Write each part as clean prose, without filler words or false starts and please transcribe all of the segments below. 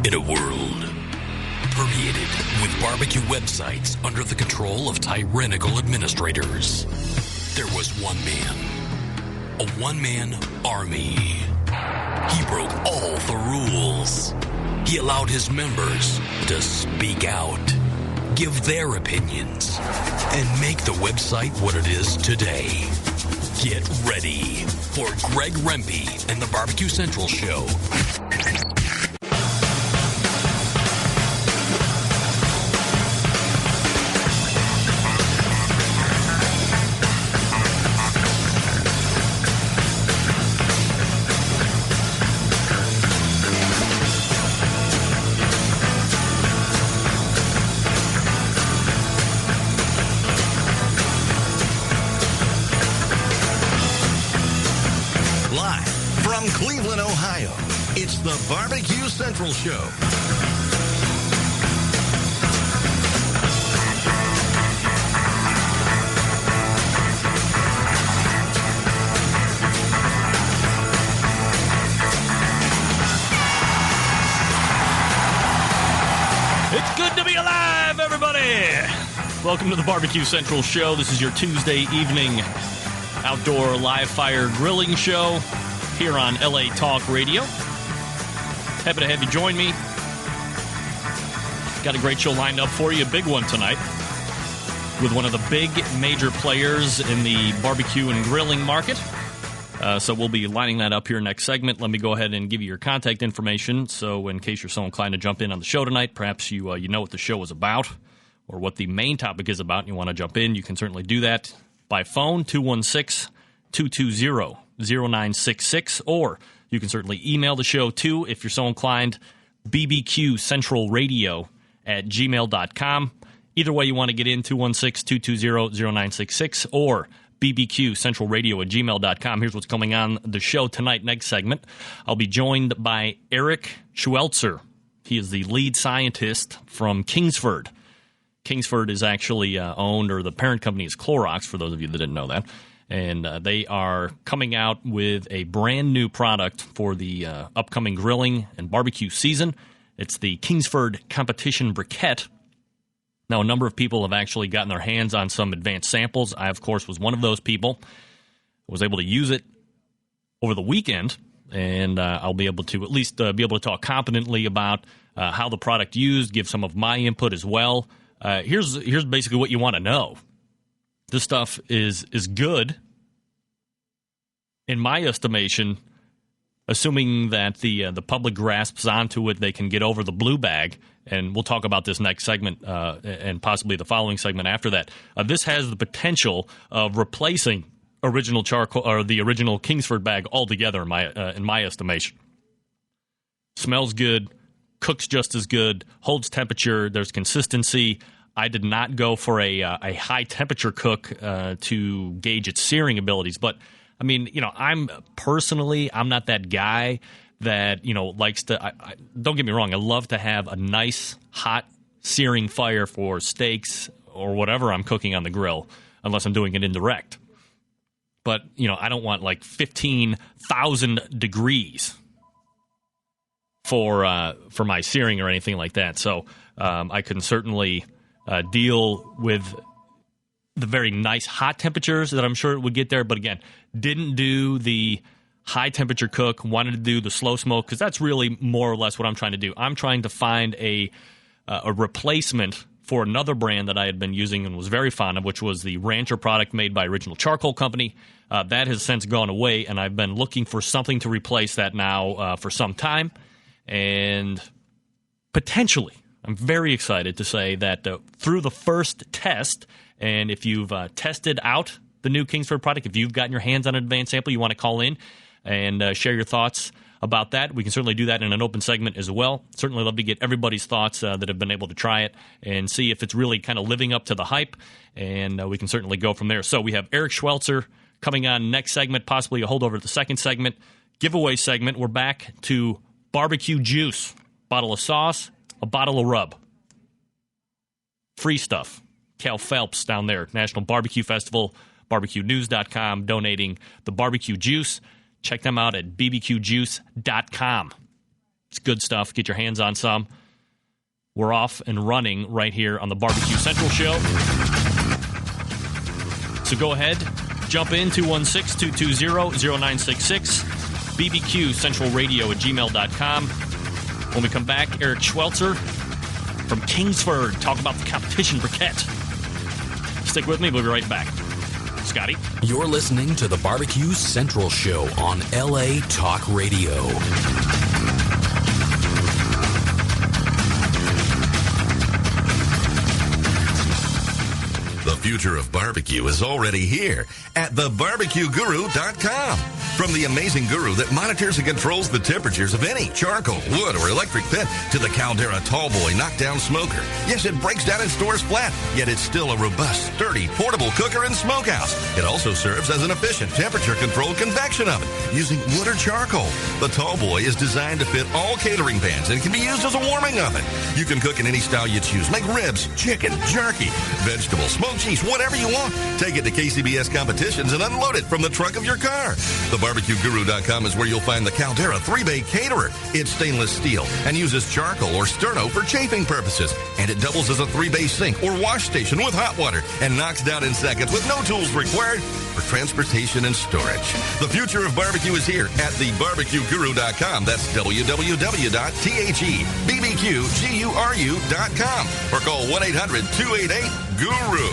In a world permeated with barbecue websites under the control of tyrannical administrators, there was one man, a one-man army. He broke all the rules. He allowed his members to speak out, give their opinions, and make the website what it is today. Get ready for Greg Rempe and the Barbecue Central Show. The Barbecue Central Show. It's good to be alive, everybody! Welcome to the Barbecue Central Show. This is your Tuesday evening outdoor live fire grilling show here on LA Talk Radio. Happy to have you join me. Got a great show lined up for you. A big one tonight with one of the big major players in the barbecue and grilling market. So we'll be lining that up here next segment. Let me go ahead and give you your contact information. So in case you're so inclined to jump in on the show tonight, perhaps you know what the show is about or what the main topic is about and you want to jump in, you can certainly do that by phone, 216-220-0966, or you can certainly email the show, too, if you're so inclined, bbqcentralradio@gmail.com. Either way you want to get in, 216-220-0966 or bbqcentralradio@gmail.com. Here's what's coming on the show tonight, next segment. I'll be joined by Eric Schuetzler. He is the lead scientist from Kingsford. Kingsford is actually owned, or the parent company is Clorox, for those of you that didn't know that. And they are coming out with a brand new product for the upcoming grilling and barbecue season. It's the Kingsford Competition Briquet. Now, a number of people have actually gotten their hands on some advanced samples. I, of course, was one of those people. I was able to use it over the weekend, and I'll be able to at least be able to talk competently about how the product used, give some of my input as well. Here's basically what you want to know. This stuff is good, in my estimation, assuming that the public grasps onto it, they can get over the blue bag, and we'll talk about this next segment and possibly the following segment after that. This has the potential of replacing original charcoal or the original Kingsford bag altogether, in my estimation. Smells good, cooks just as good, holds temperature, there's consistency. I did not go for a high-temperature cook to gauge its searing abilities. But, I mean, I'm not that guy that, likes to don't get me wrong, I love to have a nice, hot, searing fire for steaks or whatever I'm cooking on the grill, unless I'm doing it indirect. But, I don't want, 15,000 degrees for my searing or anything like that. So I can certainly deal with the very nice hot temperatures that I'm sure it would get there. But again, didn't do the high temperature cook, wanted to do the slow smoke, because that's really more or less what I'm trying to do. I'm trying to find a replacement for another brand that I had been using and was very fond of, which was the Rancher product made by Original Charcoal Company. That has since gone away, and I've been looking for something to replace that now for some time. And potentially, I'm very excited to say that through the first test, and if you've tested out the new Kingsford product, if you've gotten your hands on an advanced sample, you want to call in and share your thoughts about that, we can certainly do that in an open segment as well. Certainly love to get everybody's thoughts that have been able to try it and see if it's really kind of living up to the hype, and we can certainly go from there. So we have Eric Schuetzler coming on next segment, possibly a holdover to the second segment. Giveaway segment, we're back to barbecue juice, bottle of sauce, a bottle of rub. Free stuff. Cal Phelps down there, National Barbecue Festival, barbecuenews.com, donating the barbecue juice. Check them out at bbqjuice.com. It's good stuff. Get your hands on some. We're off and running right here on the Barbecue Central Show. So go ahead, jump in, 216-220-0966, bbqcentralradio@gmail.com. When we come back, Eric Schuetzler from Kingsford, talk about the Competition Briquet. Stick with me, we'll be right back. Scotty? You're listening to the Barbecue Central Show on LA Talk Radio. The future of barbecue is already here at thebarbecueguru.com. From the amazing guru that monitors and controls the temperatures of any charcoal, wood, or electric pit to the Caldera Tallboy knockdown smoker. Yes, it breaks down and stores flat, yet it's still a robust, sturdy, portable cooker and smokehouse. It also serves as an efficient temperature-controlled convection oven using wood or charcoal. The Tallboy is designed to fit all catering pans and can be used as a warming oven. You can cook in any style you choose. Make ribs, chicken, jerky, vegetables, smoked cheese, whatever you want. Take it to KCBS competitions and unload it from the trunk of your car. TheBarbecueGuru.com is where you'll find the Caldera 3-Bay Caterer. It's stainless steel and uses charcoal or sterno for chafing purposes. And it doubles as a 3-bay sink or wash station with hot water and knocks down in seconds with no tools required for transportation and storage. The future of barbecue is here at TheBarbecueGuru.com. That's www.thebbqguru.com or call 1-800-288-GURU.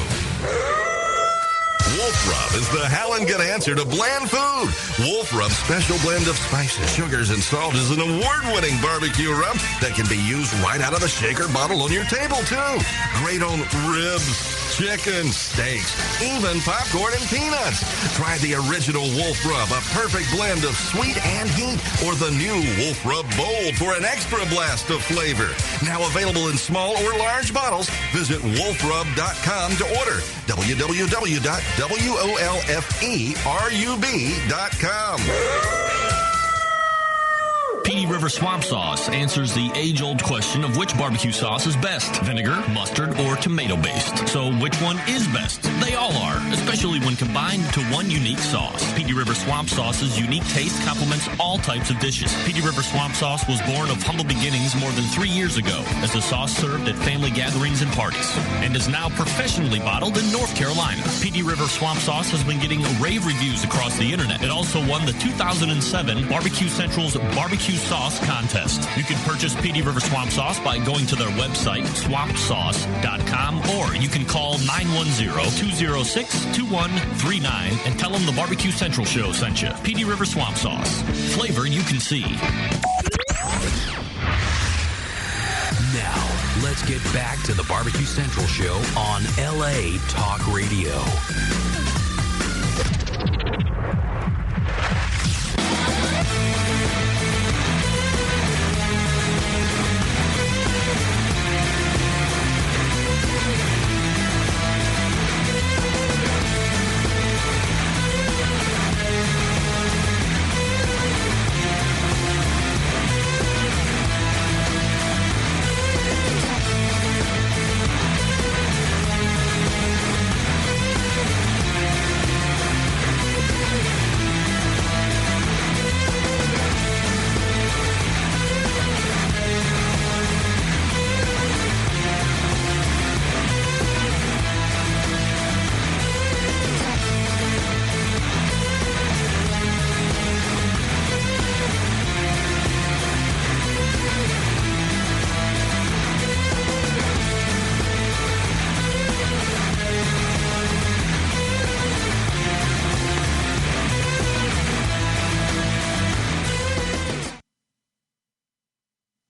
Wolf Rub is the howling good answer to bland food. Wolf Rub's special blend of spices, sugars, and salt is an award-winning barbecue rub that can be used right out of the shaker bottle on your table, too. Great on ribs, chicken, steaks, even popcorn and peanuts. Try the original Wolf Rub, a perfect blend of sweet and heat, or the new Wolf Rub Bold for an extra blast of flavor. Now available in small or large bottles. Visit wolfrub.com to order. www.wolferub.com. Petey River Swamp Sauce answers the age-old question of which barbecue sauce is best, vinegar, mustard, or tomato-based. So which one is best? They all are, especially when combined to one unique sauce. Petey River Swamp Sauce's unique taste complements all types of dishes. Petey River Swamp Sauce was born of humble beginnings more than 3 years ago as a sauce served at family gatherings and parties, and is now professionally bottled in North Carolina. Petey River Swamp Sauce has been getting rave reviews across the internet. It also won the 2007 Barbecue Central's Barbecue Sauce Contest. You can purchase Petey River Swamp Sauce by going to their website, swampsauce.com, or you can call 910-206-2139 and tell them the Barbecue Central Show sent you. Petey River Swamp Sauce. Flavor you can see. Now, let's get back to the Barbecue Central Show on LA Talk Radio.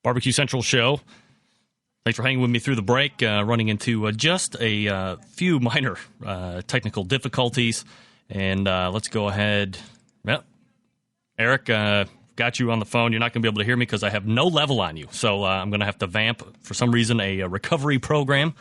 Barbecue Central Show. Thanks for hanging with me through the break. Running into just a few minor technical difficulties. And let's go ahead. Yep. Eric, got you on the phone. You're not going to be able to hear me because I have no level on you. So I'm going to have to vamp. For some reason, a recovery program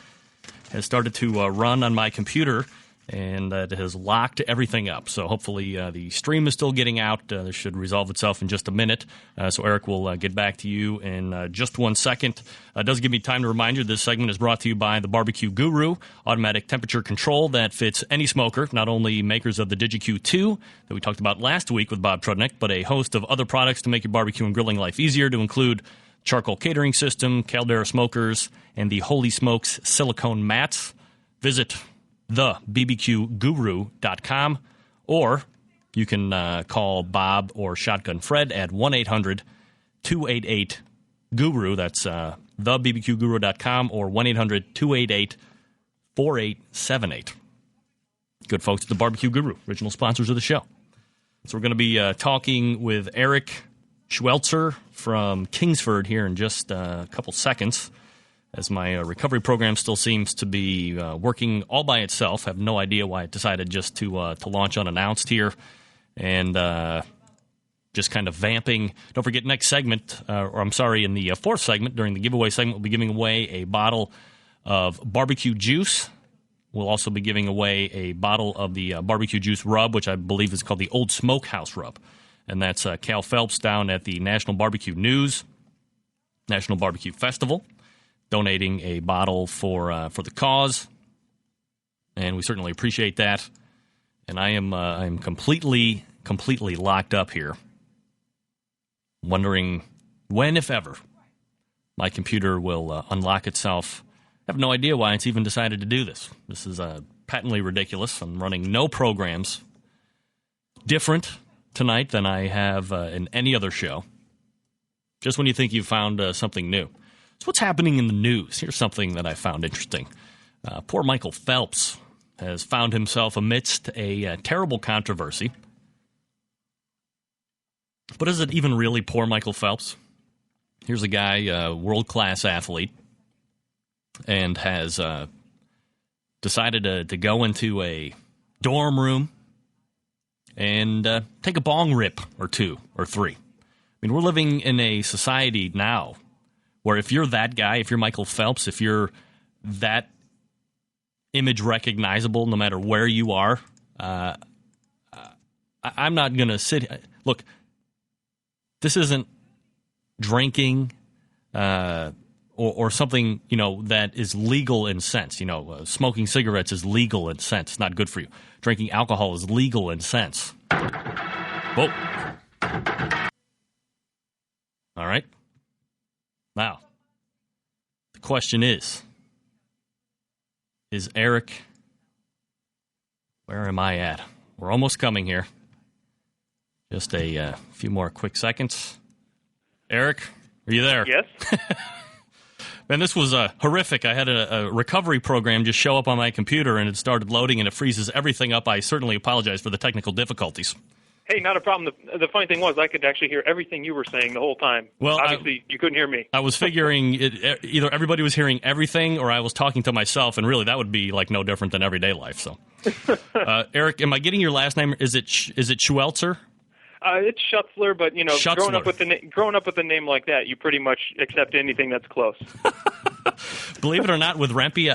has started to run on my computer. and it has locked everything up. So hopefully the stream is still getting out. This should resolve itself in just a minute. So Eric will get back to you in just 1 second. It does give me time to remind you this segment is brought to you by the Barbecue Guru, automatic temperature control that fits any smoker, not only makers of the DigiQ2 that we talked about last week with Bob Trudnick, but a host of other products to make your barbecue and grilling life easier, to include charcoal catering system, Caldera smokers, and the Holy Smokes silicone mats. Visit thebbqguru.com, or you can call Bob or Shotgun Fred at 1-800-288-GURU. That's thebbqguru.com or 1-800-288-4878. Good folks at the Barbecue Guru, original sponsors of the show. So we're going to be talking with Eric Schuetzler from Kingsford here in just a couple seconds, as my recovery program still seems to be working all by itself. I have no idea why it decided just to launch unannounced here, and just kind of vamping. Don't forget, next segment, in the fourth segment, during the giveaway segment, we'll be giving away a bottle of barbecue juice. We'll also be giving away a bottle of the barbecue juice rub, which I believe is called the Old Smokehouse rub. And that's Cal Phelps down at the National Barbecue News, National Barbecue Festival, donating a bottle for the cause, and we certainly appreciate that. And I'm completely locked up here, wondering when, if ever, my computer will unlock itself. I have no idea why it's even decided to do this. This is patently ridiculous. I'm running no programs different tonight than I have in any other show. Just when you think you've found something new. So what's happening in the news? Here's something that I found interesting. Poor Michael Phelps has found himself amidst a terrible controversy. But is it even really poor Michael Phelps? Here's a guy, world-class athlete, and has decided to go into a dorm room and take a bong rip or two or three. I mean, we're living in a society now where if you're that guy, if you're Michael Phelps, if you're that image recognizable no matter where you are, I'm not going to sit. Look, this isn't drinking or something, that is legal in sense. Smoking cigarettes is legal in sense. It's not good for you. Drinking alcohol is legal in sense. Whoa. All right. Now, the question is Eric, where am I at? We're almost coming here. Just a few more quick seconds. Eric, are you there? Yes. Man, this was horrific. I had a recovery program just show up on my computer, and it started loading, and it freezes everything up. I certainly apologize for the technical difficulties. Hey, not a problem. The funny thing was I could actually hear everything you were saying the whole time. Well, obviously, you couldn't hear me. I was figuring either everybody was hearing everything or I was talking to myself, and really that would be like no different than everyday life. So, Eric, am I getting your last name? Is it Schuetzler? It's Schuetzler, but Schuetzler. growing up with a name like that, you pretty much accept anything that's close. Believe it or not, with Rempe,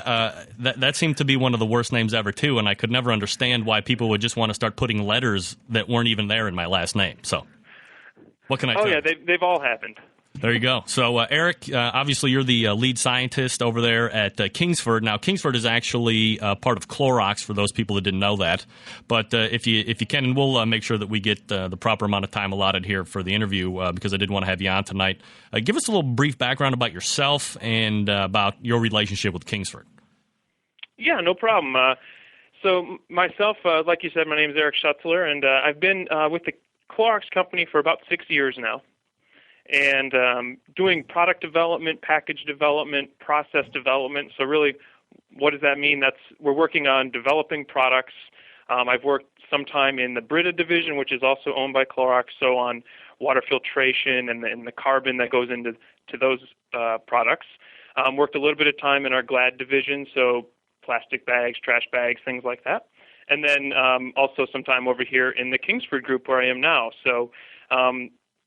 that seemed to be one of the worst names ever too, and I could never understand why people would just want to start putting letters that weren't even there in my last name. So, what can I tell you? Oh yeah, they've all happened. There you go. So, Eric, obviously you're the lead scientist over there at Kingsford. Now, Kingsford is actually part of Clorox, for those people that didn't know that. But if you can, and we'll make sure that we get the proper amount of time allotted here for the interview, because I did want to have you on tonight. Give us a little brief background about yourself and about your relationship with Kingsford. Yeah, no problem. So myself, like you said, my name is Eric Schuetzler, and I've been with the Clorox company for about 6 years now. And doing product development, package development, process development. So really, what does that mean? We're working on developing products. I've worked sometime in the Brita division, which is also owned by Clorox, so on water filtration and the carbon that goes into those products. Worked a little bit of time in our Glad division, so plastic bags, trash bags, things like that. And then also some time over here in the Kingsford group where I am now. So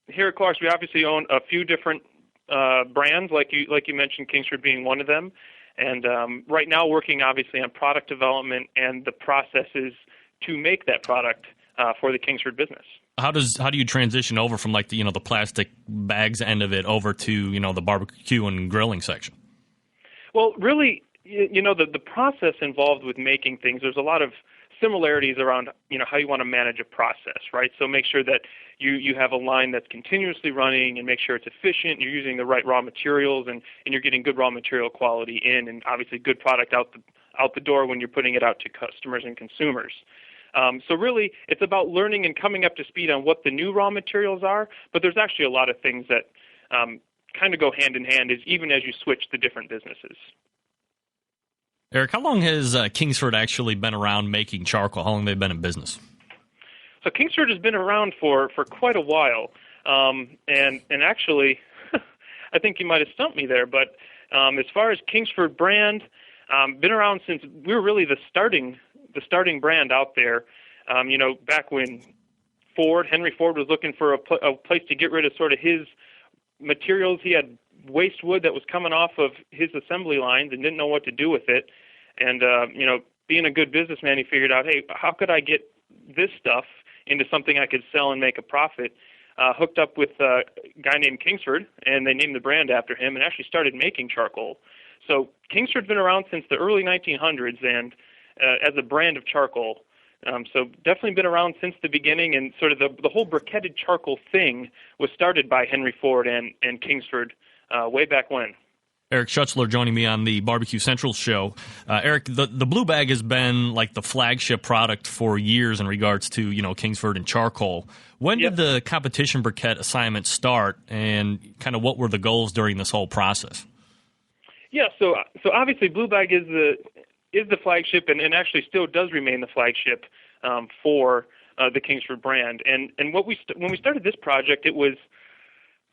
here at Clorox, we obviously own a few different brands, like you mentioned, Kingsford being one of them. And right now working obviously on product development and the processes to make that product for the Kingsford business. How do you transition over from like the plastic bags end of it over to the barbecue and grilling section? Well, really, the process involved with making things, there's a lot of similarities around how you want to manage a process, right? So make sure that you have a line that's continuously running and make sure it's efficient, you're using the right raw materials, and you're getting good raw material quality in, and obviously good product out the door when you're putting it out to customers and consumers. So really, it's about learning and coming up to speed on what the new raw materials are, but there's actually a lot of things that kind of go hand in hand even as you switch the different businesses. Eric, how long has Kingsford actually been around making charcoal? How long have they been in business? So Kingsford has been around for quite a while, and actually, I think you might have stumped me there, but as far as Kingsford brand, been around since we were really the starting brand out there. Back when Henry Ford was looking for a place to get rid of sort of his materials. He had waste wood that was coming off of his assembly lines and didn't know what to do with it. And, being a good businessman, he figured out, hey, how could I get this stuff into something I could sell and make a profit? Hooked up with a guy named Kingsford, and they named the brand after him and actually started making charcoal. So Kingsford's been around since the early 1900s and as a brand of charcoal. So definitely been around since the beginning, and sort of the whole briquetted charcoal thing was started by Henry Ford and Kingsford way back when. Eric Schuetzler joining me on the Barbecue Central show. Eric, the Blue Bag has been like the flagship product for years in regards to, Kingsford and charcoal. When did the Competition Briquet assignment start, and kind of what were the goals during this whole process? Yeah, so obviously Blue Bag is the flagship and actually still does remain the flagship for the Kingsford brand. And when we started this project, it was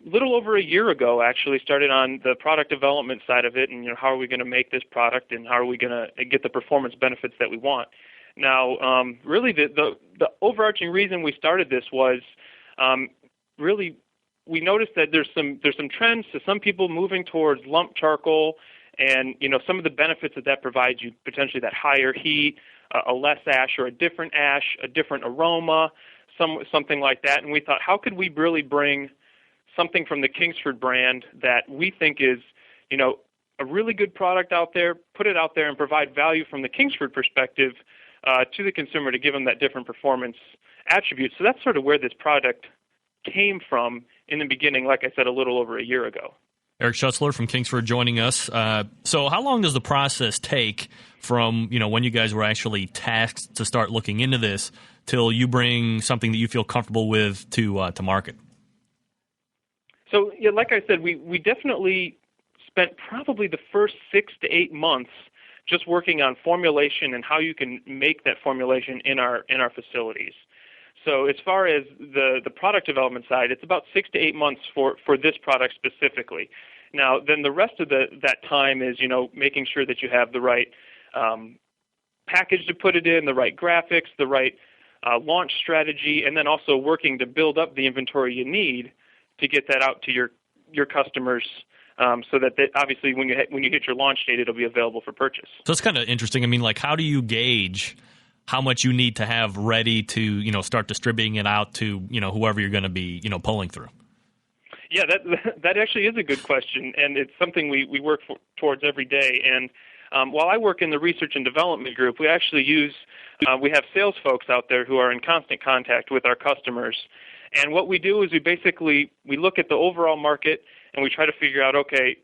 a little over a year ago, actually, started on the product development side of it, and how are we going to make this product and how are we going to get the performance benefits that we want. Now, really the overarching reason we started this was really we noticed that there's some trends to some people moving towards lump charcoal, and some of the benefits that provides you, potentially that higher heat, a less ash or a different aroma, something like that. And we thought, how could we really bring something from the Kingsford brand that we think is, a really good product out there, put it out there and provide value from the Kingsford perspective to the consumer to give them that different performance attribute. So that's sort of where this product came from in the beginning, like I said, a little over a year ago. Eric Schuetzler from Kingsford joining us. So how long does the process take from, when you guys were actually tasked to start looking into this till you bring something that you feel comfortable with to market? So, like I said, we definitely spent probably the first 6 to 8 months just working on formulation and how you can make that formulation in our facilities. So as far as the product development side, it's about 6 to 8 months for this product specifically. Now, then the rest of that time is, making sure that you have the right package to put it in, the right graphics, the right launch strategy, and then also working to build up the inventory you need to get that out to your customers, so that obviously when you hit your launch date, it'll be available for purchase. So it's kind of interesting. I mean, like, how do you gauge how much you need to have ready to start distributing it out to whoever you're going to be pulling through? Yeah, that actually is a good question, and it's something we work towards every day. And while I work in the research and development group, we actually we have sales folks out there who are in constant contact with our customers. And what we do is we look at the overall market and we try to figure out, okay,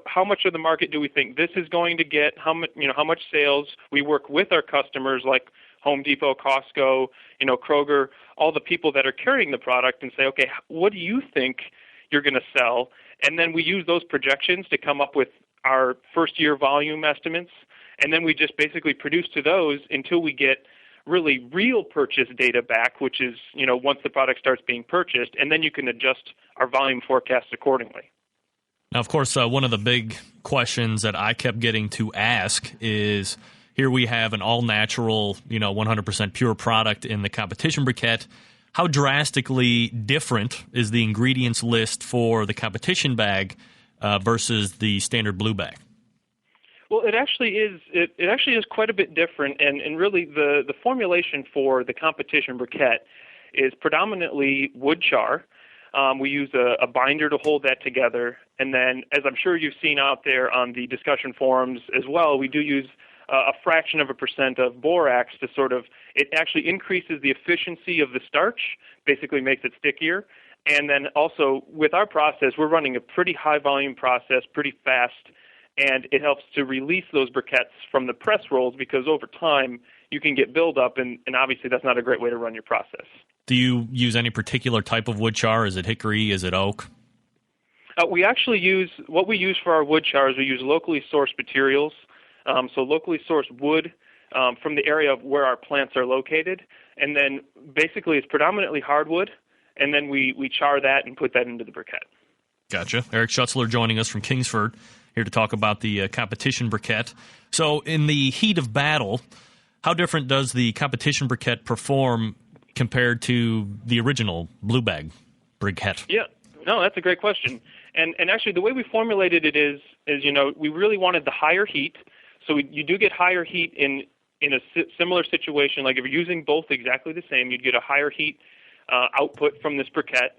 how much of the market do we think this is going to get? How much sales? We work with our customers like Home Depot, Costco, Kroger, all the people that are carrying the product, and say, okay, what do you think you're going to sell? And then we use those projections to come up with our first year volume estimates, and then we just basically produce to those until we get really real purchase data back, which is, once the product starts being purchased, and then you can adjust our volume forecast accordingly. Now, of course, one of the big questions that I kept getting to ask is, here we have an all-natural, 100% pure product in the Competition Briquet. How drastically different is the ingredients list for the Competition bag versus the standard Blue Bag? Well, it actually is. It actually is quite a bit different, and really the formulation for the Competition Briquet is predominantly wood char. We use a binder to hold that together, and then, as I'm sure you've seen out there on the discussion forums as well, we do use a fraction of a % of borax to it actually increases the efficiency of the starch, basically makes it stickier. And then also with our process, we're running a pretty high volume process, pretty fast, and it helps to release those briquettes from the press rolls because over time you can get buildup, and obviously that's not a great way to run your process. Do you use any particular type of wood char? Is it hickory? Is it oak? We actually use for our wood chars. We use locally sourced materials, so locally sourced wood from the area of where our plants are located, and then basically it's predominantly hardwood, and then we char that and put that into the briquette. Gotcha. Eric Schuetzler joining us from Kingsford, here to talk about the Competition Briquet. So in the heat of battle, how different does the Competition Briquet perform compared to the original Blue Bag Briquet? Yeah, no, that's a great question. And actually the way we formulated it is we really wanted the higher heat. So you do get higher heat in a similar situation. Like if you're using both exactly the same, you'd get a higher heat output from this briquette.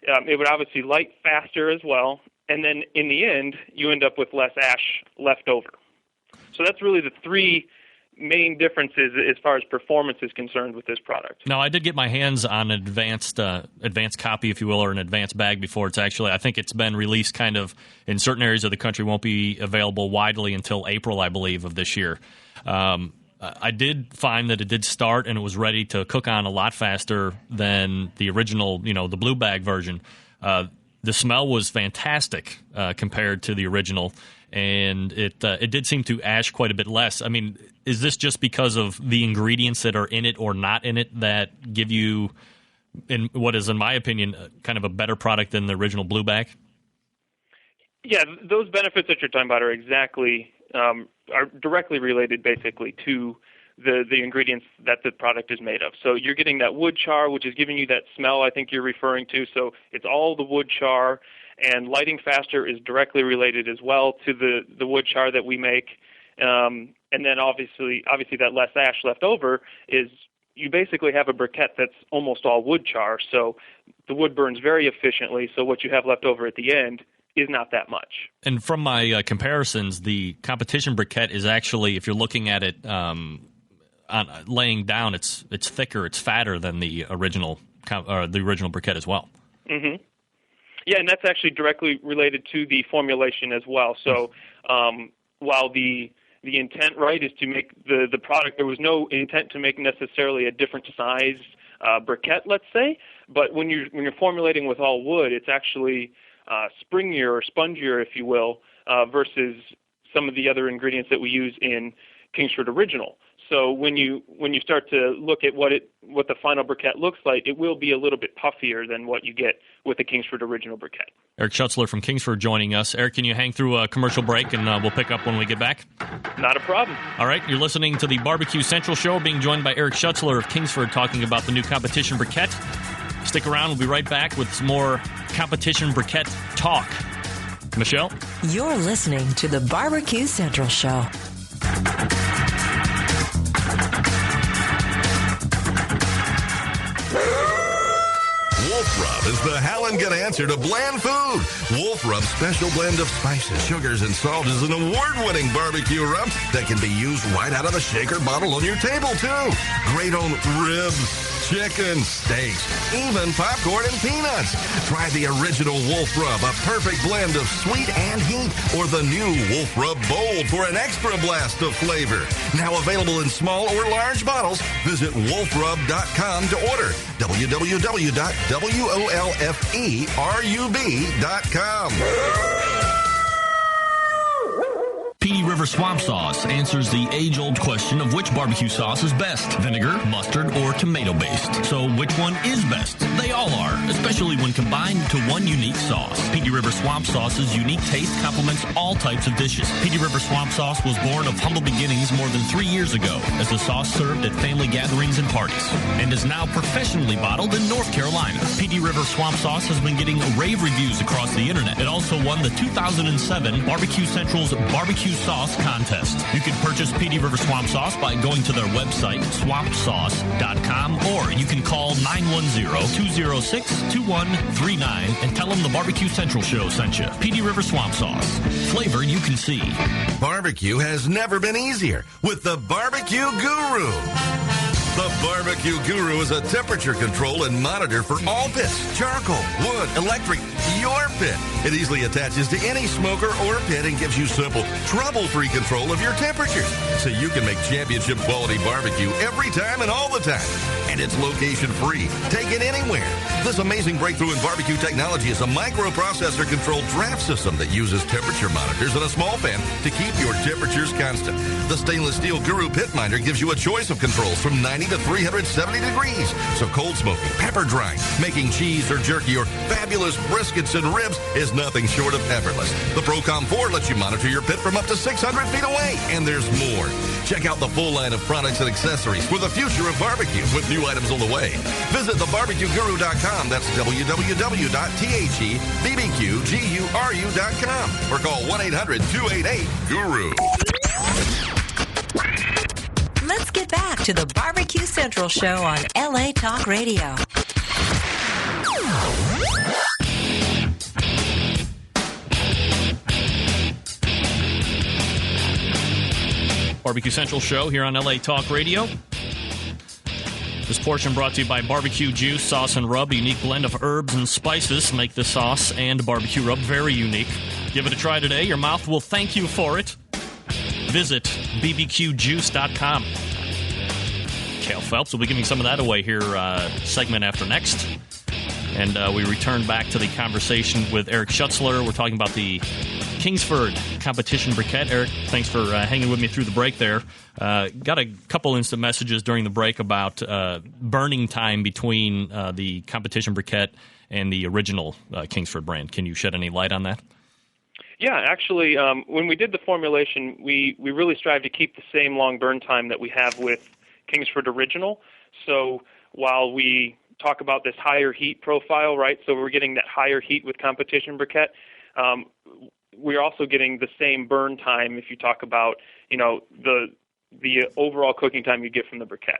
It would obviously light faster as well. And then in the end, you end up with less ash left over. So that's really the three main differences as far as performance is concerned with this product. Now, I did get my hands on an advanced copy, if you will, or an advanced bag before. I think it's been released kind of in certain areas of the country, won't be available widely until April, I believe, of this year. I did find that it did start and it was ready to cook on a lot faster than the original, the Blue Bag version. The smell was fantastic compared to the original, and it did seem to ash quite a bit less. I mean, is this just because of the ingredients that are in it or not in it that give you, in what is, in my opinion, kind of a better product than the original Blue Bag? Yeah, those benefits that you're talking about are exactly are directly related, basically, to the ingredients that the product is made of. So you're getting that wood char, which is giving you that smell I think you're referring to. So it's all the wood char, and lighting faster is directly related as well to the wood char that we make. And then obviously that less ash left over is you basically have a briquette that's almost all wood char. So the wood burns very efficiently. So what you have left over at the end is not that much. And from my comparisons, the Competition Briquet is actually, if you're looking at it laying down, it's thicker, it's fatter than the original briquet as well. Mm-hmm. Yeah, and that's actually directly related to the formulation as well. So while the intent, right, is to make the product, there was no intent to make necessarily a different size briquette, let's say, but when you're formulating with all wood, it's actually springier or spongier, if you will, versus some of the other ingredients that we use in Kingsford Original. So when you start to look at what the final briquette looks like, it will be a little bit puffier than what you get with the Kingsford Original briquette. Eric Schuetzler from Kingsford joining us. Eric, can you hang through a commercial break, and we'll pick up when we get back? Not a problem. All right, you're listening to the Barbecue Central Show, being joined by Eric Schuetzler of Kingsford, talking about the new Competition Briquet. Stick around. We'll be right back with some more Competition Briquet talk. Michelle? You're listening to the Barbecue Central Show. Wolf Rub is the howling good answer to bland food. Wolf Rub's special blend of spices, sugars, and salt is an award-winning barbecue rub that can be used right out of the shaker bottle on your table, too. Great on ribs, chicken, steaks, even popcorn and peanuts. Try the original Wolf Rub, a perfect blend of sweet and heat, or the new Wolf Rub Bold for an extra blast of flavor. Now available in small or large bottles. Visit wolfrub.com to order. www.wolferub.com. Petey River Swamp Sauce answers the age-old question of which barbecue sauce is best, vinegar, mustard, or tomato-based. So which one is best? They all are, especially when combined to one unique sauce. Petey River Swamp Sauce's unique taste complements all types of dishes. Petey River Swamp Sauce was born of humble beginnings more than 3 years ago as a sauce served at family gatherings and parties, and is now professionally bottled in North Carolina. Petey River Swamp Sauce has been getting rave reviews across the internet. It also won the 2007 Barbecue Central's Barbecue Sauce Sauce Contest. You can purchase PD River Swamp Sauce by going to their website, swampsauce.com, or you can call 910-206-2139 and tell them the Barbecue Central Show sent you. PD River Swamp Sauce. Flavor you can see. Barbecue has never been easier with the Barbecue Guru. The Barbecue Guru is a temperature control and monitor for all pits, charcoal, wood, electric, your pit. It easily attaches to any smoker or pit and gives you simple, trouble-free control of your temperatures so you can make championship quality barbecue every time and all the time. And it's location-free. Take it anywhere. This amazing breakthrough in barbecue technology is a microprocessor-controlled draft system that uses temperature monitors and a small fan to keep your temperatures constant. The stainless steel Guru Pit Minder gives you a choice of controls from 90 to 370 degrees. So cold smoking, pepper drying, making cheese or jerky, or fabulous briskets and ribs is nothing short of effortless. The Procom 4 lets you monitor your pit from up to 600 feet away. And there's more. Check out the full line of products and accessories for the future of barbecue with new items on the way. Visit thebarbecueguru.com. That's www.thebbqguru.com. Or call 1-800-288-GURU. Let's get back to the Barbecue Central Show on LA Talk Radio. Barbecue Central Show here on LA Talk Radio. This portion brought to you by Barbecue Juice, Sauce and Rub. A unique blend of herbs and spices make the sauce and barbecue rub very unique. Give it a try today. Your mouth will thank you for it. Visit bbqjuice.com. Cal Phelps will be giving some of that away here segment after next. And we return back to the conversation with Eric Schuetzler. We're talking about the Kingsford Competition Briquet. Eric, thanks for hanging with me through the break there. Got a couple instant messages during the break about burning time between the Competition Briquet and the original Kingsford brand. Can you shed any light on that? Yeah, actually, when we did the formulation, we really strive to keep the same long burn time that we have with Kingsford Original. So while we talk about this higher heat profile, right, so we're getting that higher heat with Competition Briquet, we're also getting the same burn time if you talk about, the overall cooking time you get from the briquette.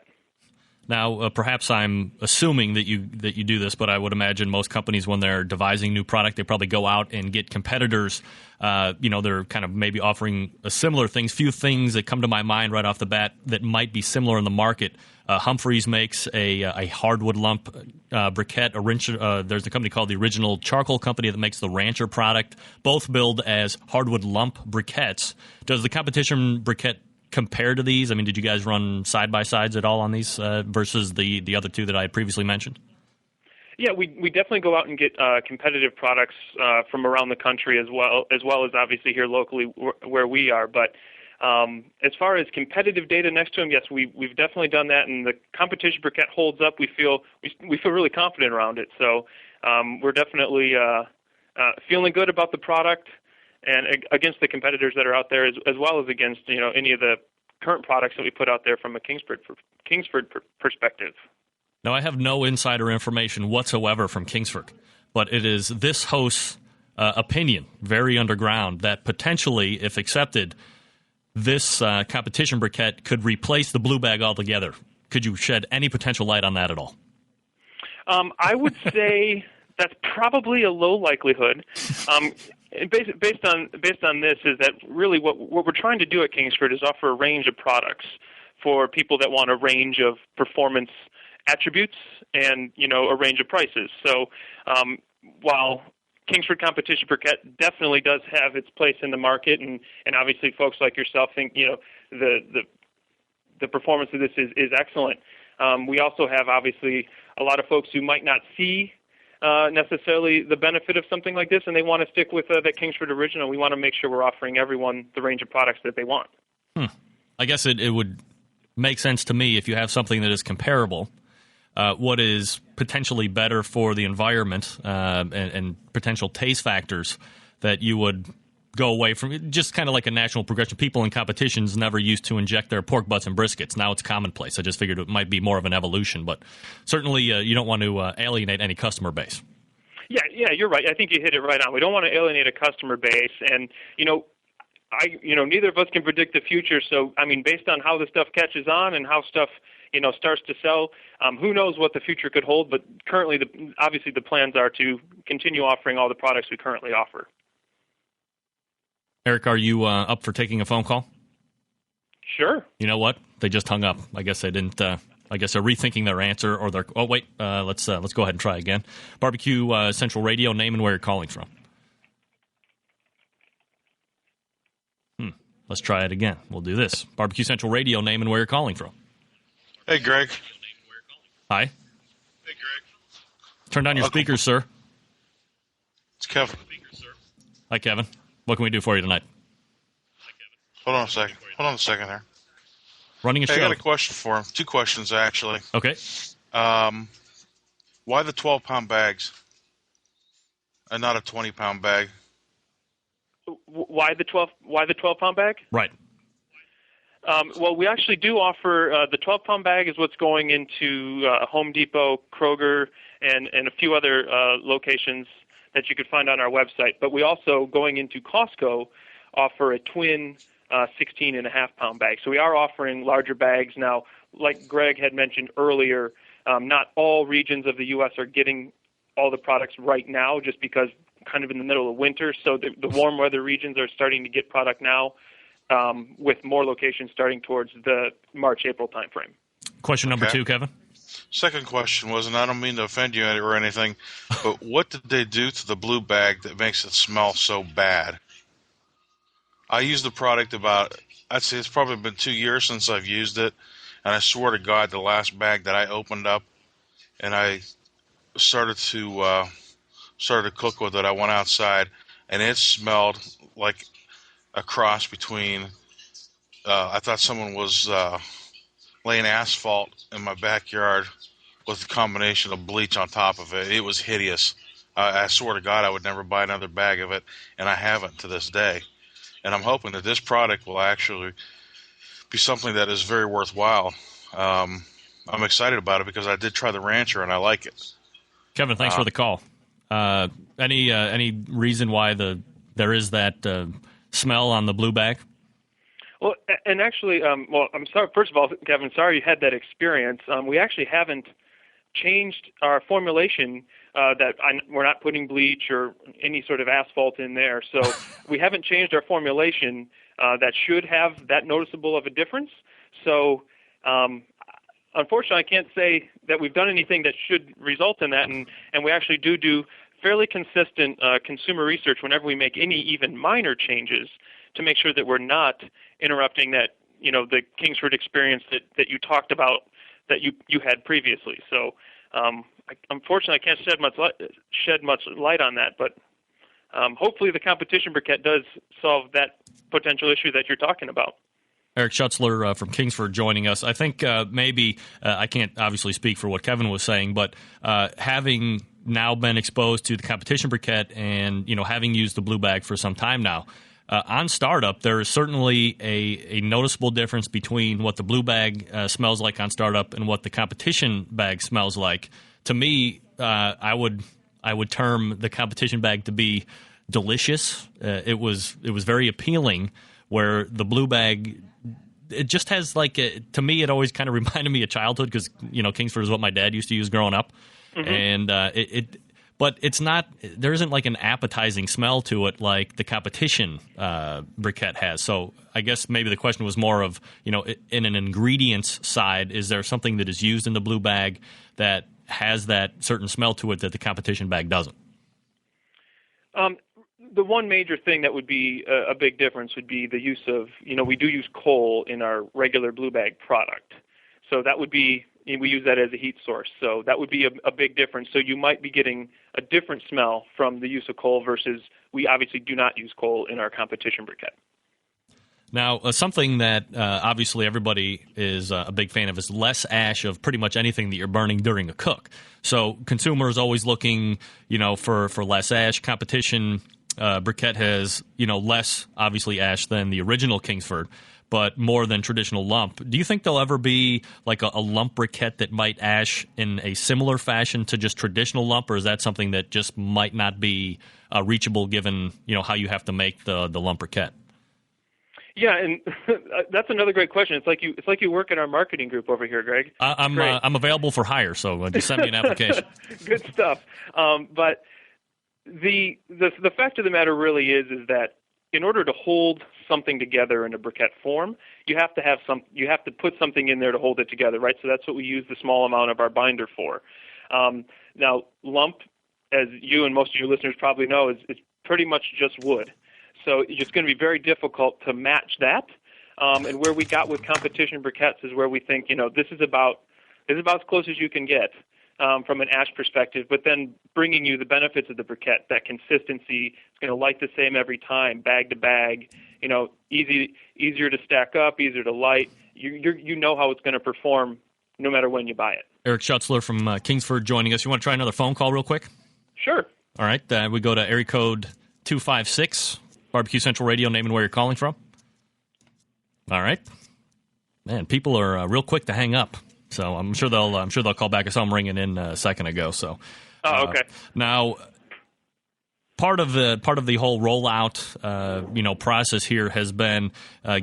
Now, perhaps I'm assuming that you do this, but I would imagine most companies, when they're devising new product, they probably go out and get competitors. They're kind of maybe offering similar things. Few things that come to my mind right off the bat that might be similar in the market. Humphreys makes a hardwood lump briquette. There's a company called the Original Charcoal Company that makes the Rancher product. Both billed as hardwood lump briquettes. Does the Competition Briquet compare to these? I mean, did you guys run side-by-sides at all on these versus the other two that I had previously mentioned? Yeah, we definitely go out and get competitive products from around the country as well as obviously here locally where we are. But as far as competitive data next to them, yes, we've definitely done that, and the Competition Briquet holds up. We feel really confident around it. So we're definitely feeling good about the product and against the competitors that are out there, as well as against any of the current products that we put out there from a Kingsford perspective. Now, I have no insider information whatsoever from Kingsford, but it is this host's opinion, very underground, that potentially, if accepted, this Competition Briquet could replace the Blue Bag altogether. Could you shed any potential light on that at all? I would say that's probably a low likelihood. Based on this, is that really what we're trying to do at Kingsford is offer a range of products for people that want a range of performance attributes and a range of prices. So while Kingsford Competition Briquet definitely does have its place in the market, and obviously folks like yourself think the performance of this is excellent. We also have obviously a lot of folks who might not see necessarily the benefit of something like this, and they want to stick with the Kingsford Original. We want to make sure we're offering everyone the range of products that they want. I guess it would make sense to me if you have something that is comparable. What is potentially better for the environment and potential taste factors that you would go away from, just kind of like a natural progression. People in competitions never used to inject their pork butts and briskets. Now it's commonplace. I just figured it might be more of an evolution, but certainly you don't want to alienate any customer base. Yeah, you're right. I think you hit it right on. We don't want to alienate a customer base, and neither of us can predict the future. So, I mean, based on how the stuff catches on and how stuff, starts to sell, who knows what the future could hold. But currently, obviously, the plans are to continue offering all the products we currently offer. Eric, are you up for taking a phone call? Sure. You know what? They just hung up. I guess they didn't. I guess they're rethinking their answer, or they're. Oh wait, let's go ahead and try again. Barbecue Central Radio, name and where you're calling from. Let's try it again. We'll do this. Barbecue Central Radio, name and where you're calling from. Hey, Greg. Hi. Hey, Greg. Turn down your speakers, sir. It's Kevin. Hi, Kevin. What can we do for you tonight? Hold on a second here. Running a show. I got a question for him. 2 questions, actually. Okay. Why the 12-pound bags and not a 20-pound bag? Why the 12-pound bag? Right. Well, we actually do offer the 12-pound bag is what's going into Home Depot, Kroger, and a few other locations that you could find on our website. But we also, going into Costco, offer a twin 16.5-pound bag. So we are offering larger bags now. Like Greg had mentioned earlier, not all regions of the U.S. are getting all the products right now just because kind of in the middle of winter. So the warm weather regions are starting to get product now, with more locations starting towards the March-April timeframe. Question number 2, Kevin. Second question was, and I don't mean to offend you or anything, but what did they do to the blue bag that makes it smell so bad? I used the product I'd say it's probably been 2 years since I've used it, and I swear to God, the last bag that I opened up and I started to cook with it, I went outside, and it smelled like a cross between, I thought someone was laying asphalt in my backyard with a combination of bleach on top of it. It was hideous. I swear to God, I would never buy another bag of it, and I haven't to this day. And I'm hoping that this product will actually be something that is very worthwhile. I'm excited about it because I did try the Rancher, and I like it. Kevin, thanks for the call. Any reason why there is that smell on the blue bag? Well, and actually, I'm sorry. First of all, Kevin, sorry you had that experience. We actually haven't changed our formulation. We're not putting bleach or any sort of asphalt in there. So we haven't changed our formulation that should have that noticeable of a difference. So unfortunately, I can't say that we've done anything that should result in that. And we actually do fairly consistent consumer research whenever we make any even minor changes to make sure that we're not interrupting that, the Kingsford experience that you talked about that you had previously. So unfortunately, I can't shed much light on that, but hopefully the Competition Briquet does solve that potential issue that you're talking about. Eric Schuetzler from Kingsford joining us. I think maybe I can't obviously speak for what Kevin was saying, but having now been exposed to the Competition Briquet and having used the blue bag for some time now, on startup there is certainly a noticeable difference between what the blue bag smells like on startup and what the Competition bag smells like. To me, I would term the Competition bag to be delicious. It was very appealing, where the blue bag, it just has to me, it always kind of reminded me of childhood because, Kingsford is what my dad used to use growing up. Mm-hmm. And but it's not, there isn't like an appetizing smell to it like the Competition briquette has. So I guess maybe the question was more of, in an ingredients side, is there something that is used in the blue bag that has that certain smell to it that the Competition bag doesn't? The one major thing that would be a big difference would be the use of, we do use coal in our regular blue bag product. So that would be, we use that as a heat source. So that would be a big difference. So you might be getting a different smell from the use of coal versus we obviously do not use coal in our Competition briquette. Now, something that obviously everybody is a big fan of is less ash of pretty much anything that you're burning during a cook. So consumers always looking, for less ash. Competition briquette has, less obviously ash than the original Kingsford, but more than traditional lump. Do you think there'll ever be like a lump briquette that might ash in a similar fashion to just traditional lump, or is that something that just might not be reachable given, how you have to make the lump briquette? Yeah, and that's another great question. It's like you work in our marketing group over here, Greg. I'm available for hire, so just send me an application. Good stuff. But the fact of the matter really is that in order to hold something together in a briquette form, you have to put something in there to hold it together, right? So that's what we use the small amount of our binder for. Now, lump, as you and most of your listeners probably know, is pretty much just wood. So it's going to be very difficult to match that. And where we got with Competition Briquettes is where we think, this is about as close as you can get from an ash perspective, but then bringing you the benefits of the briquette, that consistency. It's going to light the same every time, bag to bag, easier to stack up, easier to light. You know how it's going to perform no matter when you buy it. Eric Schuetzler from Kingsford joining us. You want to try another phone call real quick? Sure. All right. We go to area code 256, Barbecue Central Radio, name and where you're calling from. All right. Man, people are real quick to hang up. So I'm sure they'll call back. I saw them ringing in a second ago. So, okay. Now, part of the whole rollout, process here has been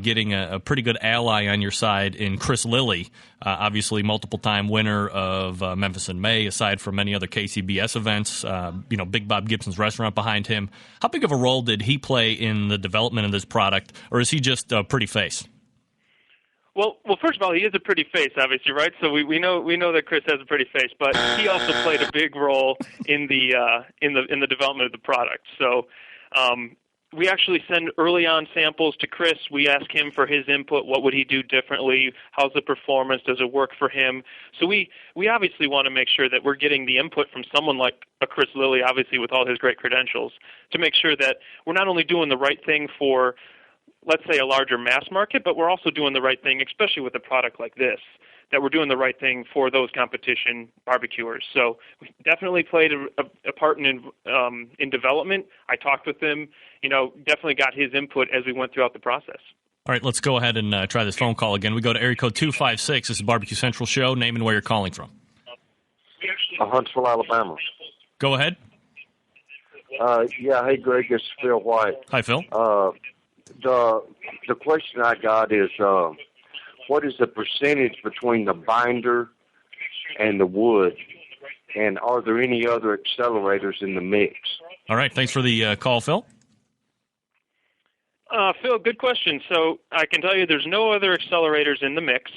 getting a pretty good ally on your side in Chris Lilly, obviously multiple-time winner of Memphis in May, aside from many other KCBS events. Big Bob Gibson's restaurant behind him. How big of a role did he play in the development of this product, or is he just a pretty face? Well, first of all, he is a pretty face, obviously, right? So we know that Chris has a pretty face, but he also played a big role in the development of the product. So we actually send early on samples to Chris. We ask him for his input. What would he do differently? How's the performance? Does it work for him? So we obviously want to make sure that we're getting the input from someone like a Chris Lilly, obviously with all his great credentials, to make sure that we're not only doing the right thing for, let's say, a larger mass market, but we're also doing the right thing, especially with a product like this, that we're doing the right thing for those competition barbecuers. So we definitely played a part in development. I talked with him, definitely got his input as we went throughout the process. All right, let's go ahead and try this phone call again. We go to area code 256. This is Barbecue Central Show. Name and where you're calling from. Huntsville, Alabama. Go ahead. Hey, Greg, it's Phil White. Hi, Phil. The question I got is, what is the percentage between the binder and the wood, and are there any other accelerators in the mix? All right, thanks for the call, Phil. Phil, good question. So I can tell you there's no other accelerators in the mix.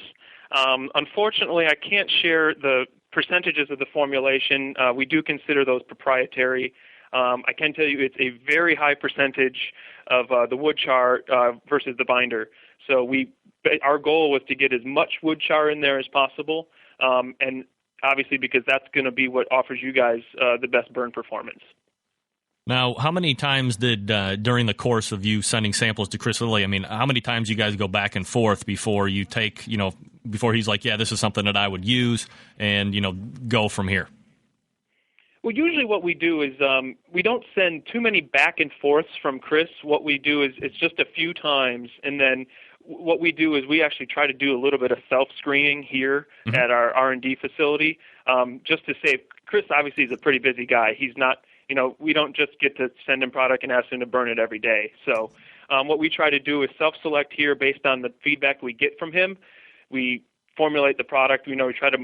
Unfortunately, I can't share the percentages of the formulation. We do consider those proprietary. I can tell you it's a very high percentage of the wood char versus the binder. So our goal was to get as much wood char in there as possible, and obviously because that's going to be what offers you guys the best burn performance. Now, how many times did, during the course of you sending samples to Chris Lilly, how many times you guys go back and forth before you take, before he's like, yeah, this is something that I would use, and, go from here? Well, usually what we do is we don't send too many back and forths from Chris. What we do is it's just a few times, and then what we do is we actually try to do a little bit of self-screening here at our R&D facility, just to save. Chris obviously is a pretty busy guy. He's not, we don't just get to send him product and ask him to burn it every day. So what we try to do is self-select here based on the feedback we get from him. We formulate the product. We try to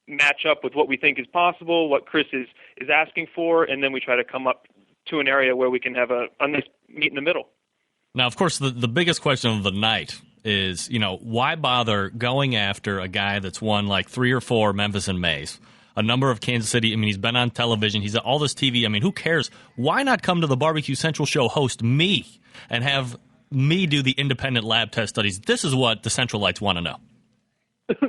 match up with what we think is possible, what Chris is asking for, and then we try to come up to an area where we can have a nice meet in the middle. Now, of course, the biggest question of the night is, why bother going after a guy that's won like 3 or 4 Memphis and Mays, a number of Kansas City? He's been on television. He's at all this TV. Who cares? Why not come to the Barbecue Central Show, host me, and have me do the independent lab test studies? This is what the Centralites want to know.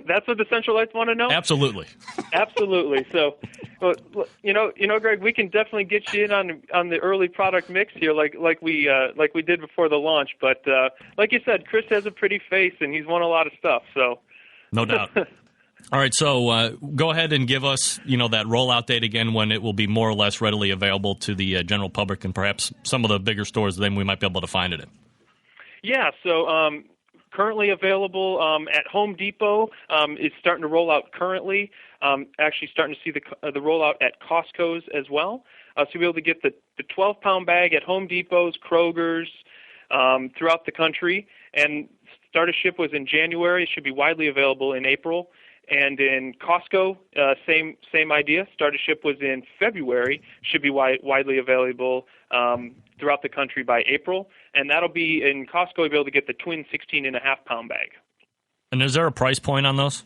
That's what the Centralites want to know? Absolutely. Absolutely. So, Greg, we can definitely get you in on the early product mix here, like we did before the launch. But like you said, Chris has a pretty face, and he's won a lot of stuff. So, no doubt. All right, so go ahead and give us, that rollout date again, when it will be more or less readily available to the general public and perhaps some of the bigger stores. Then we might be able to find it in. Yeah. So. Currently available at Home Depot. Is starting to roll out currently. Actually starting to see the rollout at Costco's as well. So you'll be able to get the 12-pound bag at Home Depot's, Kroger's, throughout the country. And start of ship was in January. It should be widely available in April. And in Costco, same idea. Start of ship was in February. Should be widely available throughout the country by April. And that'll be in Costco. You'll be able to get the twin 16.5-pound bag. And is there a price point on those?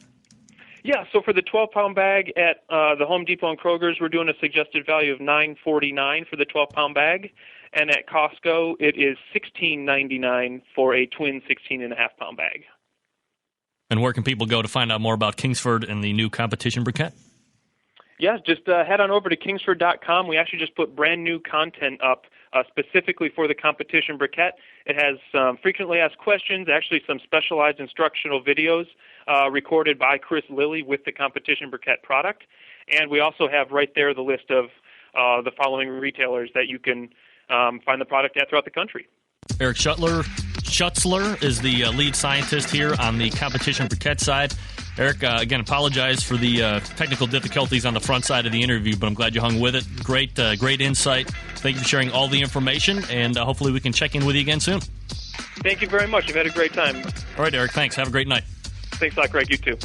Yeah, so for the 12-pound bag at the Home Depot and Kroger's, we're doing a suggested value of $9.49 for the 12-pound bag. And at Costco, it is $16.99 for a twin 16.5-pound bag. And where can people go to find out more about Kingsford and the new Competition Briquet? Yeah, just head on over to Kingsford.com. We actually just put brand new content up specifically for the Competition Briquet. It has frequently asked questions, actually some specialized instructional videos recorded by Chris Lilly with the Competition Briquet product. And we also have right there the list of the following retailers that you can find the product at throughout the country. Eric Schuetzler is the lead scientist here on the Competition Briquet side. Eric, again, apologize for the technical difficulties on the front side of the interview, but I'm glad you hung with it. Great insight. Thank you for sharing all the information, and hopefully we can check in with you again soon. Thank you very much. You've had a great time. All right, Eric, thanks. Have a great night. Thanks a lot, Greg. You too.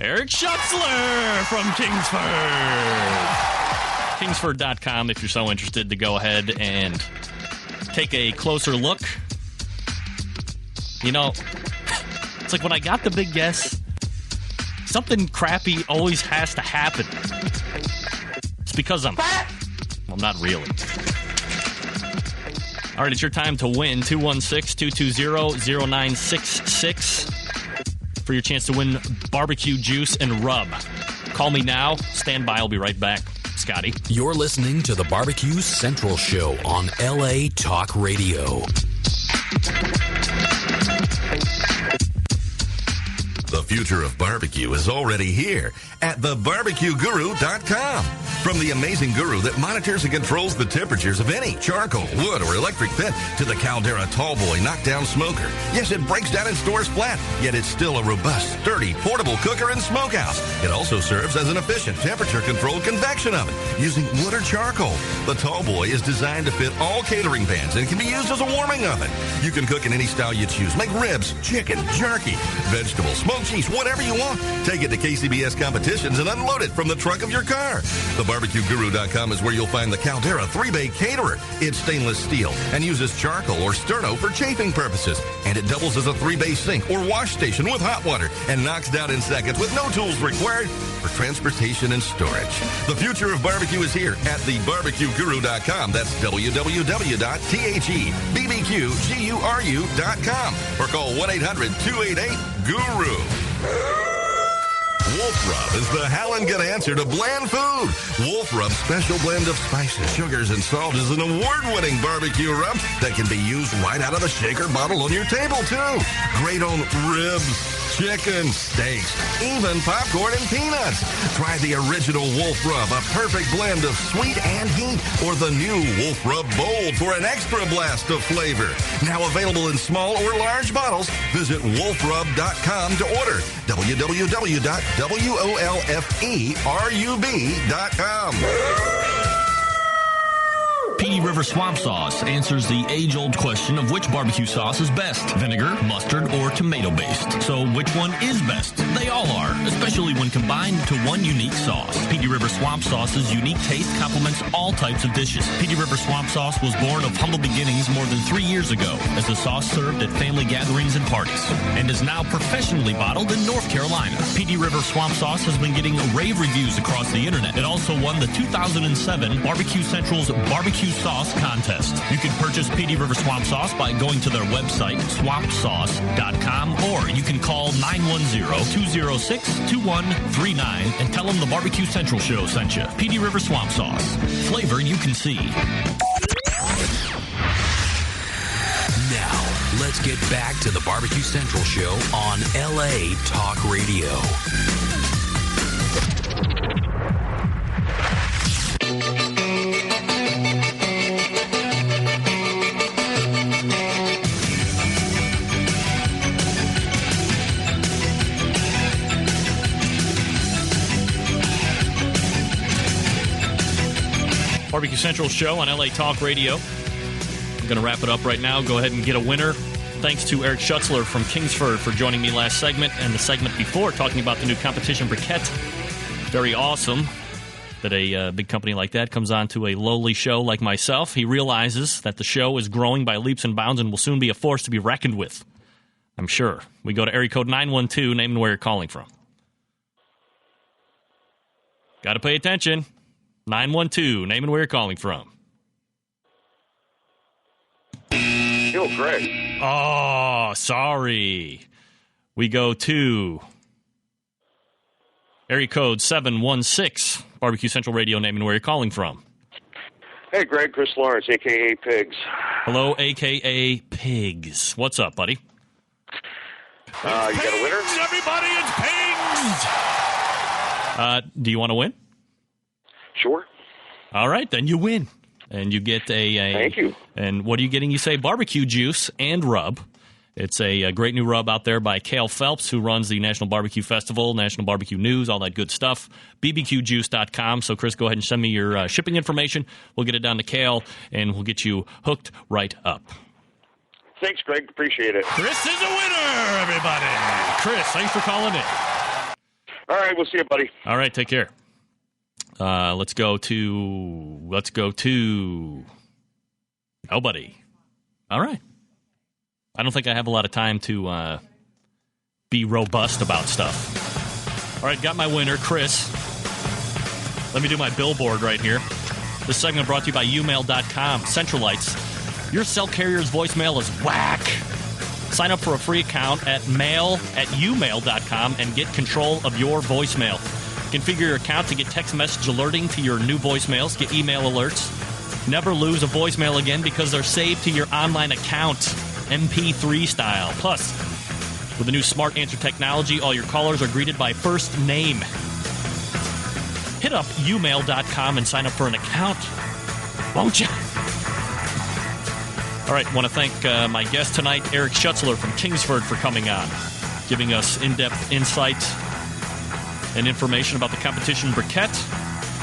Eric Schuetzler from Kingsford. Kingsford.com if you're so interested to go ahead and take a closer look. You know, it's like when I got the big guess, something crappy always has to happen. It's because I'm fat. Well, not really. All right, it's your time to win. 216-220-0966 for your chance to win barbecue juice and rub. Call me now. Stand by. I'll be right back. Scotty. You're listening to the Barbecue Central Show on LA Talk Radio. The future of barbecue is already here at thebarbecueguru.com. From the amazing guru that monitors and controls the temperatures of any charcoal, wood, or electric pit to the Caldera Tallboy knockdown smoker. Yes, it breaks down and stores flat, yet it's still a robust, sturdy, portable cooker and smokehouse. It also serves as an efficient temperature-controlled convection oven using wood or charcoal. The Tallboy is designed to fit all catering pans and can be used as a warming oven. You can cook in any style you choose. Make ribs, chicken, jerky, vegetables, smoked cheese, whatever you want. Take it to KCBS competitions and unload it from the trunk of your car. TheBarbecueGuru.com is where you'll find the Caldera 3-Bay Caterer. It's stainless steel and uses charcoal or sterno for chafing purposes. And it doubles as a 3-bay sink or wash station with hot water and knocks down in seconds with no tools required for transportation and storage. The future of barbecue is here at TheBarbecueGuru.com. That's www.thebbqguru.com or call 1-800-288-GURU. Wolf Rub is the howling good answer to bland food. Wolf Rub's special blend of spices, sugars, and salt is an award-winning barbecue rub that can be used right out of the shaker bottle on your table, too. Great on ribs, chicken, steaks, even popcorn and peanuts. Try the original Wolf Rub, a perfect blend of sweet and heat, or the new Wolf Rub Bold for an extra blast of flavor. Now available in small or large bottles. Visit wolfrub.com to order. www.wolferub.com. Petey River Swamp Sauce answers the age-old question of which barbecue sauce is best, vinegar, mustard, or tomato-based. So which one is best? They all are, especially when combined to one unique sauce. Petey River Swamp Sauce's unique taste complements all types of dishes. Petey River Swamp Sauce was born of humble beginnings more than 3 years ago as a sauce served at family gatherings and parties, and is now professionally bottled in North Carolina. Petey River Swamp Sauce has been getting rave reviews across the internet. It also won the 2007 Barbecue Central's Barbecue Sauce Contest. You can purchase Petey River Swamp Sauce by going to their website, swampsauce.com, or you can call 910-206-2139 and tell them the Barbecue Central Show sent you. Petey River Swamp Sauce. Flavor you can see. Now, let's get back to the Barbecue Central Show on LA Talk Radio. Barbecue Central show on LA Talk Radio. I'm going to wrap it up right now. Go ahead and get a winner. Thanks to Eric Schuetzler from Kingsford for joining me last segment and the segment before talking about the new Competition Briquet. Very awesome that a big company like that comes on to a lowly show like myself. He realizes that the show is growing by leaps and bounds and will soon be a force to be reckoned with. I'm sure. We go to area code 912, name and where you're calling from. Got to pay attention. 912, name and where you're calling from. Yo, Greg. Oh, sorry. We go to area code 716, Barbecue Central Radio, name and where you're calling from. Hey, Greg, Chris Lawrence, a.k.a. Pigs. Hello, a.k.a. Pigs. What's up, buddy? You got a winner? Everybody, it's Pigs! Do you want to win? Sure. All right, then you win. And you get a Thank you. And what are you getting? You say barbecue juice and rub. It's a great new rub out there by Cale Phelps, who runs the National Barbecue Festival, National Barbecue News, all that good stuff. bbqjuice.com. So, Chris, go ahead and send me your shipping information. We'll get it down to Cale, and we'll get you hooked right up. Thanks, Greg. Appreciate it. Chris is a winner, everybody. Chris, thanks for calling in. All right, we'll see you, buddy. All right, take care. Let's go to nobody. All right. I don't think I have a lot of time to be robust about stuff. All right, got my winner, Chris. Let me do my billboard right here. This segment brought to you by umail.com. Centralites. Your cell carrier's voicemail is whack. Sign up for a free account at mail@umail.com and get control of your voicemail. Configure your account to get text message alerting to your new voicemails. Get email alerts. Never lose a voicemail again because they're saved to your online account, MP3 style. Plus, with the new smart answer technology, all your callers are greeted by first name. Hit up umail.com and sign up for an account, won't you? All right, want to thank my guest tonight, Eric Schuetzler from Kingsford, for coming on, giving us in-depth insight and information about the Competition Briquet.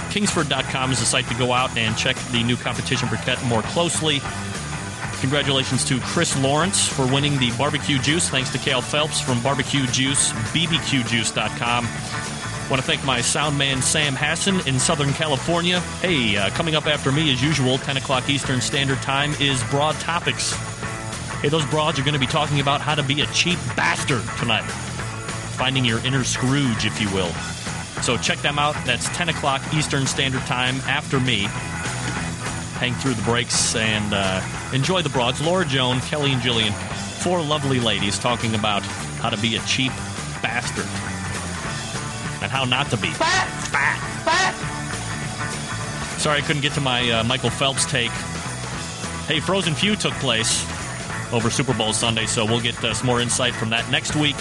Kingsford.com is the site to go out and check the new Competition Briquet more closely. Congratulations to Chris Lawrence for winning the barbecue juice. Thanks to Cale Phelps from Barbecue Juice, bbqjuice.com. Want to thank my sound man, Sam Hassan, in Southern California. Hey, coming up after me, as usual, 10 o'clock Eastern Standard Time, is Broad Topics. Hey, those broads are going to be talking about how to be a cheap bastard tonight. Finding your inner Scrooge, if you will. So check them out. That's 10 o'clock Eastern Standard Time after me. Hang through the breaks and enjoy the broads. Laura Joan, Kelly, and Jillian, four lovely ladies talking about how to be a cheap bastard. And how not to be. Fat. Sorry I couldn't get to my Michael Phelps take. Hey, Frozen Feud took place over Super Bowl Sunday, so we'll get some more insight from that next week.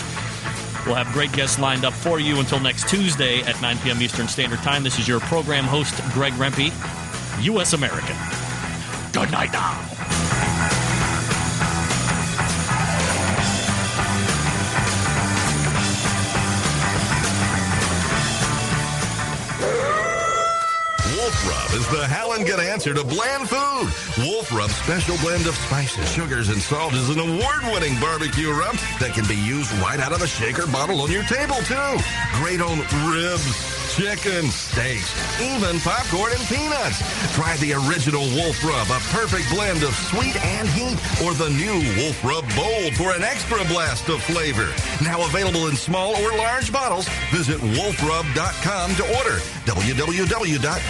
We'll have great guests lined up for you until next Tuesday at 9 p.m. Eastern Standard Time. This is your program host, Greg Rempe, U.S. American. Good night now. Wolf Rub is the howlin' good answer to bland food. Wolf Rub's special blend of spices, sugars, and salt is an award-winning barbecue rub that can be used right out of the shaker bottle on your table, too. Great on ribs, chicken, steaks, even popcorn and peanuts. Try the original Wolf Rub, a perfect blend of sweet and heat, or the new Wolf Rub Bold for an extra blast of flavor. Now available in small or large bottles. Visit wolfrub.com to order. www.wolferub.com.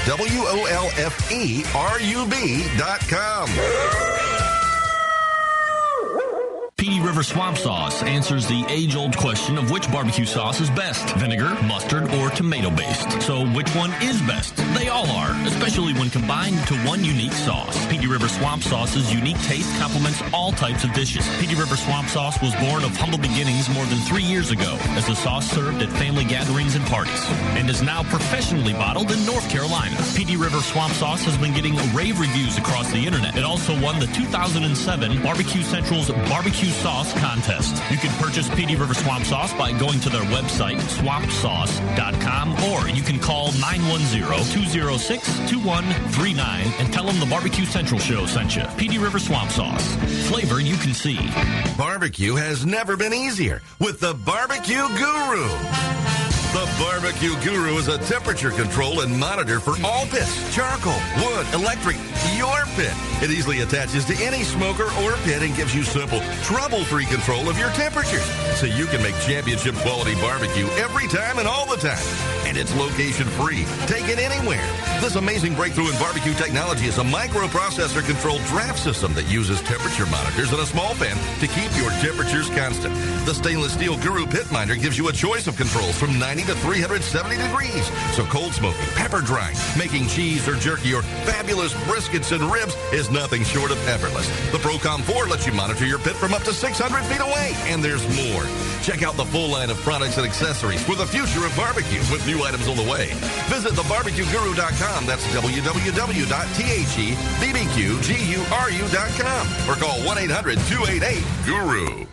Petey River Swamp Sauce answers the age-old question of which barbecue sauce is best, vinegar, mustard, or tomato-based. So which one is best? They all are, especially when combined to one unique sauce. Petey River Swamp Sauce's unique taste complements all types of dishes. Petey River Swamp Sauce was born of humble beginnings more than 3 years ago as a sauce served at family gatherings and parties, and is now professionally bottled in North Carolina. Petey River Swamp Sauce has been getting rave reviews across the internet. It also won the 2007 Barbecue Central's Barbecue Sauce Contest. You can purchase Petey River Swamp Sauce by going to their website, swampsauce.com, or you can call 910-256-9999 206-2139 and tell them the Barbecue Central Show sent you. PD River Swamp Sauce. Flavor you can see. Barbecue has never been easier with the Barbecue Guru. The Barbecue Guru is a temperature control and monitor for all pits, charcoal, wood, electric, your pit. It easily attaches to any smoker or pit and gives you simple, trouble-free control of your temperatures so you can make championship quality barbecue every time and all the time. And it's location-free. Take it anywhere. This amazing breakthrough in barbecue technology is a microprocessor-controlled draft system that uses temperature monitors and a small fan to keep your temperatures constant. The stainless steel Guru Pit Minder gives you a choice of controls from 90 to 370 degrees. So cold smoking, pepper drying, making cheese or jerky, or fabulous briskets and ribs is nothing short of effortless. The Procom 4 lets you monitor your pit from up to 600 feet away. And there's more. Check out the full line of products and accessories for the future of barbecue with new items on the way. Visit thebarbecueguru.com. That's www.thebbqguru.com. Or call 1-800-288-GURU.